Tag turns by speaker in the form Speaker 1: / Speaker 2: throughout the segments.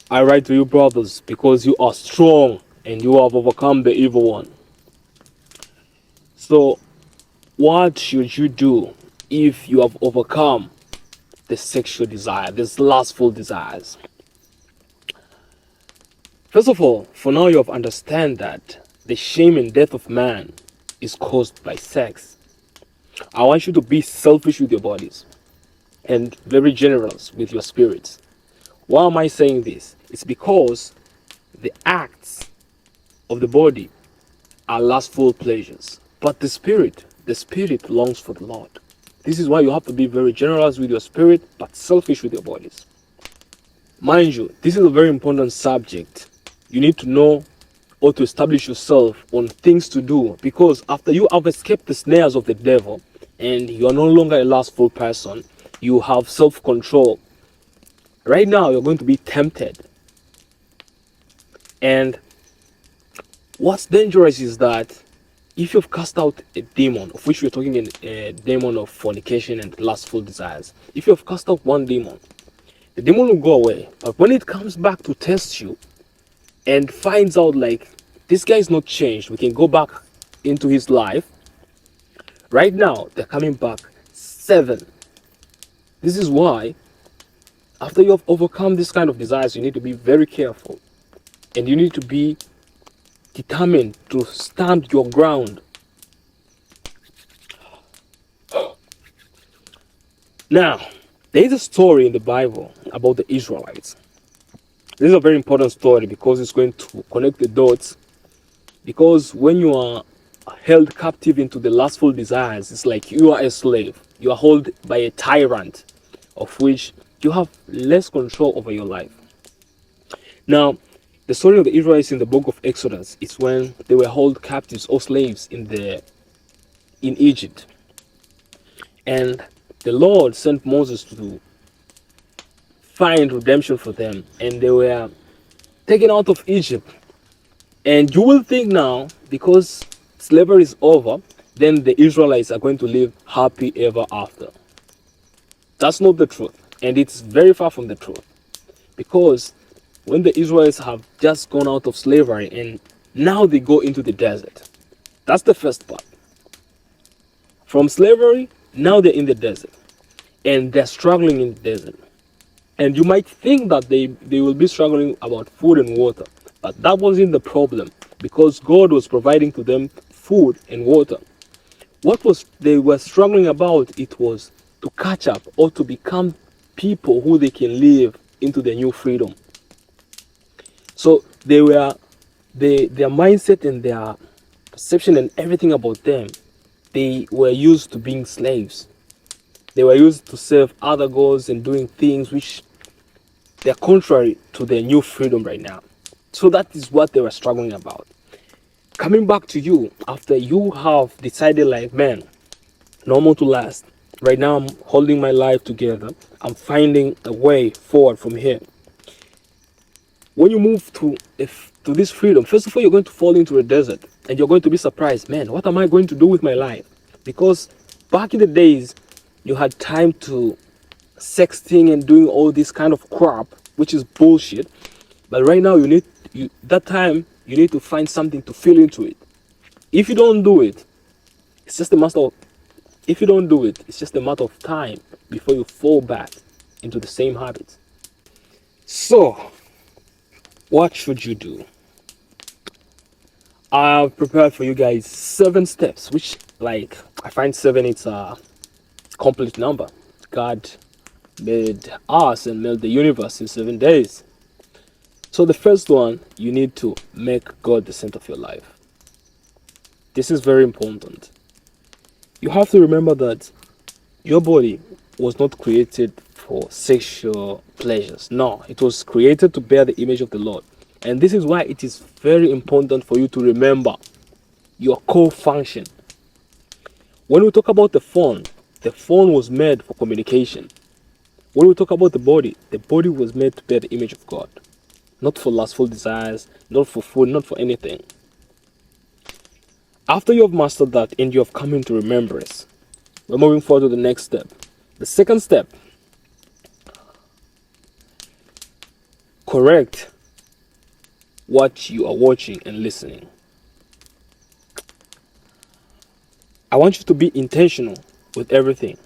Speaker 1: I write to you, brothers, because you are strong and you have overcome the evil one. So, what should you do if you have overcome the sexual desire, these lustful desires? First of all, for now you have understand that the shame and death of man is caused by sex. I want you to be selfish with your bodies and very generous with your spirits. Why am I saying this? It's because the acts of the body are lustful pleasures, but the spirit longs for the Lord. This is why you have to be very generous with your spirit, but selfish with your bodies. Mind you, this is a very important subject. You need to know or to establish yourself on things to do, because after you have escaped the snares of the devil and you are no longer a lustful person, you have self-control. Right now you're going to be tempted, and what's dangerous is that if you've cast out a demon, of which we're talking in a demon of fornication and lustful desires, if you've cast out one demon, the demon will go away. But when it comes back to test you and finds out like this guy is not changed, we can go back into his life. Right now, they're coming back seven. This is why, after you have overcome this kind of desires, you need to be very careful and you need to be determined to stand your ground. Now, there is a story in the Bible about the Israelites. This is a very important story because it's going to connect the dots. Because when you are held captive into the lustful desires, it's like you are a slave. You are held by a tyrant, of which you have less control over your life. Now, the story of the Israelites in the book of Exodus is when they were held captives or slaves in Egypt. And the Lord sent Moses to find redemption for them, and they were taken out of Egypt. And you will think now, because slavery is over, then the Israelites are going to live happy ever after. That's not the truth, and it's very far from the truth. Because when the Israelites have just gone out of slavery and now they go into the desert, that's the first part. From slavery, now they're in the desert, and they're struggling in the desert. And you might think that they will be struggling about food and water, but that wasn't the problem, because God was providing to them food and water. What was they were struggling about, it was to catch up or to become people who they can live into their new freedom. So their mindset and their perception and everything about them, they were used to being slaves. They were used to serve other gods and doing things which they're contrary to their new freedom right now. So that is what they were struggling about. Coming back to you after you have decided like, man, no more to last. Right now I'm holding my life together. I'm finding a way forward from here. When you move to this freedom, first of all, you're going to fall into a desert and you're going to be surprised, man, what am I going to do with my life? Because back in the days, you had time to sexting and doing all this kind of crap, which is bullshit. But right now, that time you need to find something to fill into it. If you don't do it, it's just a matter of if you don't do it, it's just a matter of time before you fall back into the same habits. So, what should you do? I've prepared for you guys 7 steps, which, like, I find 7, it's a complete number. God made us and made the universe in 7 days. So the first one, you need to make God the center of your life. This is very important. You have to remember that your body was not created for sexual pleasures. No, it was created to bear the image of the Lord. And this is why it is very important for you to remember your core function. When we talk about the phone was made for communication. When we talk about the body was made to bear the image of God. Not for lustful desires, not for food, not for anything. After you have mastered that and you have come into remembrance, we're moving forward to the next step. The second step, correct what you are watching and listening. I want you to be intentional with everything.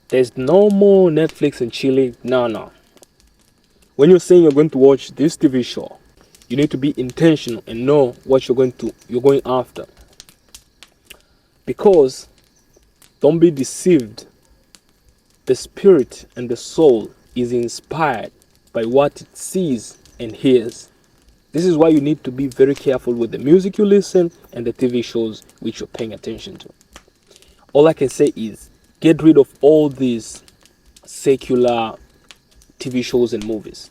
Speaker 1: There's no more Netflix and chilling. No, no. When you're saying you're going to watch this TV show, you need to be intentional and know what you're going after. Because don't be deceived. The spirit and the soul is inspired by what it sees and hears. This is why you need to be very careful with the music you listen and the TV shows which you're paying attention to. All I can say is get rid of all these secular TV shows and movies.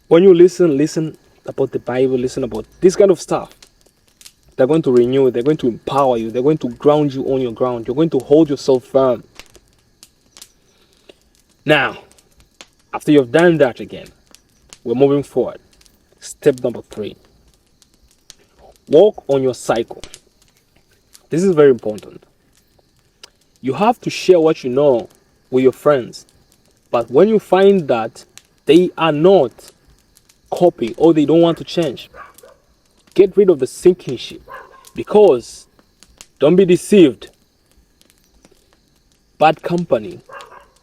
Speaker 1: When you listen about the Bible, listen about this kind of stuff. They're going to renew, they're going to empower you, they're going to ground you on your ground. You're going to hold yourself firm. Now, after you've done that again, we're moving forward. Step number 3. Walk on your cycle. This is very important. You have to share what you know with your friends. But when you find that they are not copying or they don't want to change, get rid of the sinking ship. Because don't be deceived. Bad company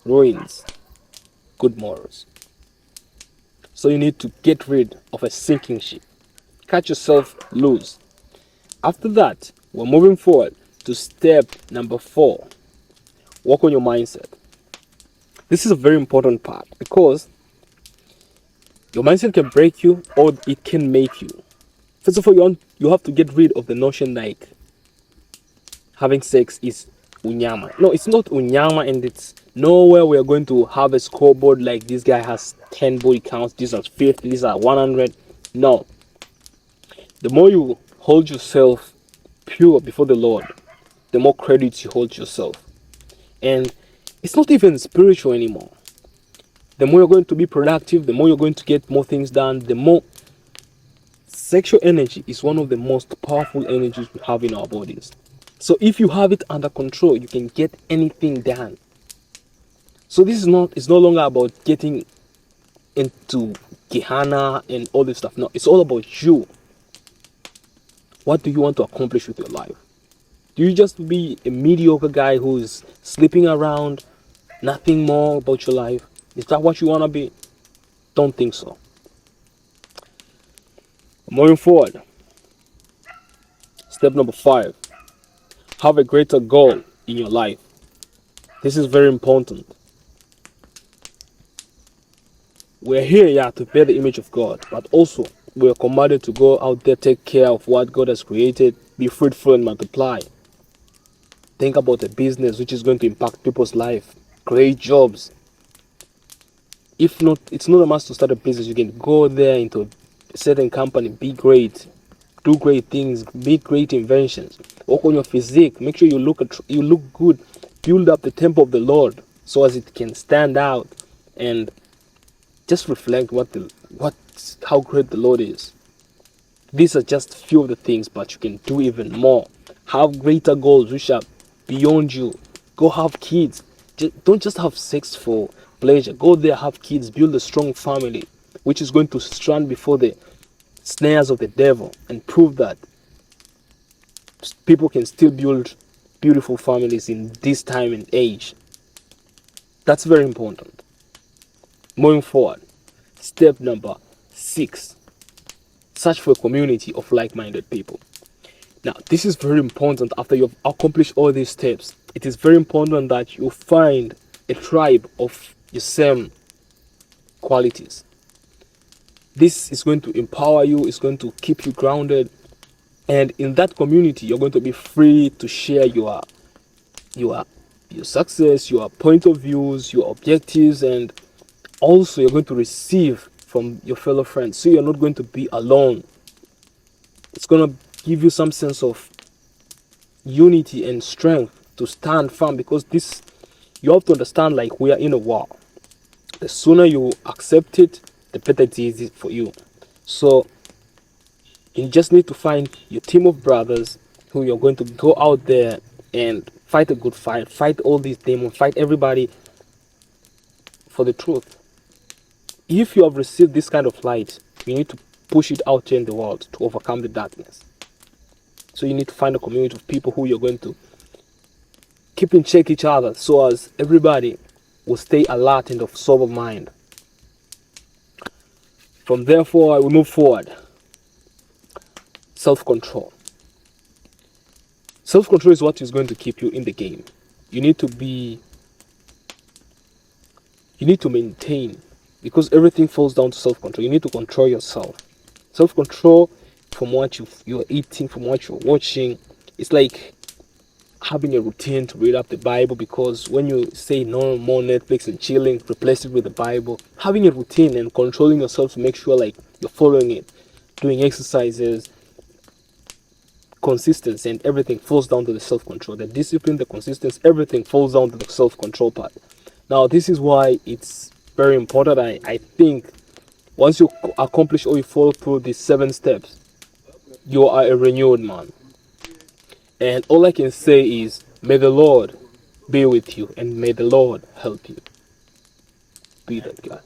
Speaker 1: ruins good morals. So you need to get rid of a sinking ship. Cut yourself loose. After that, we're moving forward to step number 4. Work on your mindset. This is a very important part because your mindset can break you or it can make you. First of all, you have to get rid of the notion like having sex is unyama. No, it's not unyama, and it's nowhere we are going to have a scoreboard like this guy has 10 body counts, these are 50, these are 100. No. The more you hold yourself pure before the Lord, the more credit you hold yourself. And it's not even spiritual anymore. The more you're going to be productive, the more you're going to get more things done, the more sexual energy is one of the most powerful energies we have in our bodies. So if you have it under control, you can get anything done. So this it's no longer about getting into Gehenna and all this stuff. No, it's all about you. What do you want to accomplish with your life? Do you just be a mediocre guy who's sleeping around, nothing more about your life? Is that what you want to be? Don't think so. Moving forward, step number 5. Have a greater goal in your life. This is very important. We're here, to bear the image of God, but also we're commanded to go out there, take care of what God has created, be fruitful and multiply. Think about a business which is going to impact people's life, create jobs. If not, it's not a must to start a business. You can go there into a certain company, be great, do great things, make great inventions. Work on your physique. Make sure you look good. Build up the temple of the Lord so as it can stand out, and just reflect how great the Lord is. These are just few of the things, but you can do even more. Have greater goals which are beyond you. Go have kids. Don't just have sex for pleasure. Go there, have kids, build a strong family which is going to stand before the snares of the devil and prove that people can still build beautiful families in this time and age. That's very important. Moving forward, step number 6. Search for a community of like-minded people. Now, this is very important. After you've accomplished all these steps, it is very important that you find a tribe of the same qualities. This is going to empower you, it's going to keep you grounded, and in that community you're going to be free to share your success, your point of views, your objectives, and also you're going to receive from your fellow friends. So you're not going to be alone. It's going to give you some sense of unity and strength to stand firm, because you have to understand, like, we are in a war. The sooner you accept it, the better it is for you. So you just need to find your team of brothers who you're going to go out there and fight a good fight all these demons, fight everybody for the truth. if you have received this kind of light, you need to push it out here in the world to overcome the darkness. So you need to find a community of people who you're going to keep in check each other, so as everybody will stay alert and of sober mind. From therefore, we move forward. Self-control. Self-control is what is going to keep you in the game. You need to maintain, because everything falls down to self-control. You need to control yourself. Self-control from what you're eating, from what you're watching. It's like having a routine to read up the Bible, because when you say no more Netflix and chilling, replace it with the Bible. Having a routine and controlling yourself to make sure like you're following it, doing exercises, consistency, and everything falls down to the self-control. The discipline, the consistency, everything falls down to the self-control part. Now, this is why it's very important. I think once you accomplish or you follow through these 7 steps, you are a renewed man. And all I can say is, may the Lord be with you and may the Lord help you. Be that guy.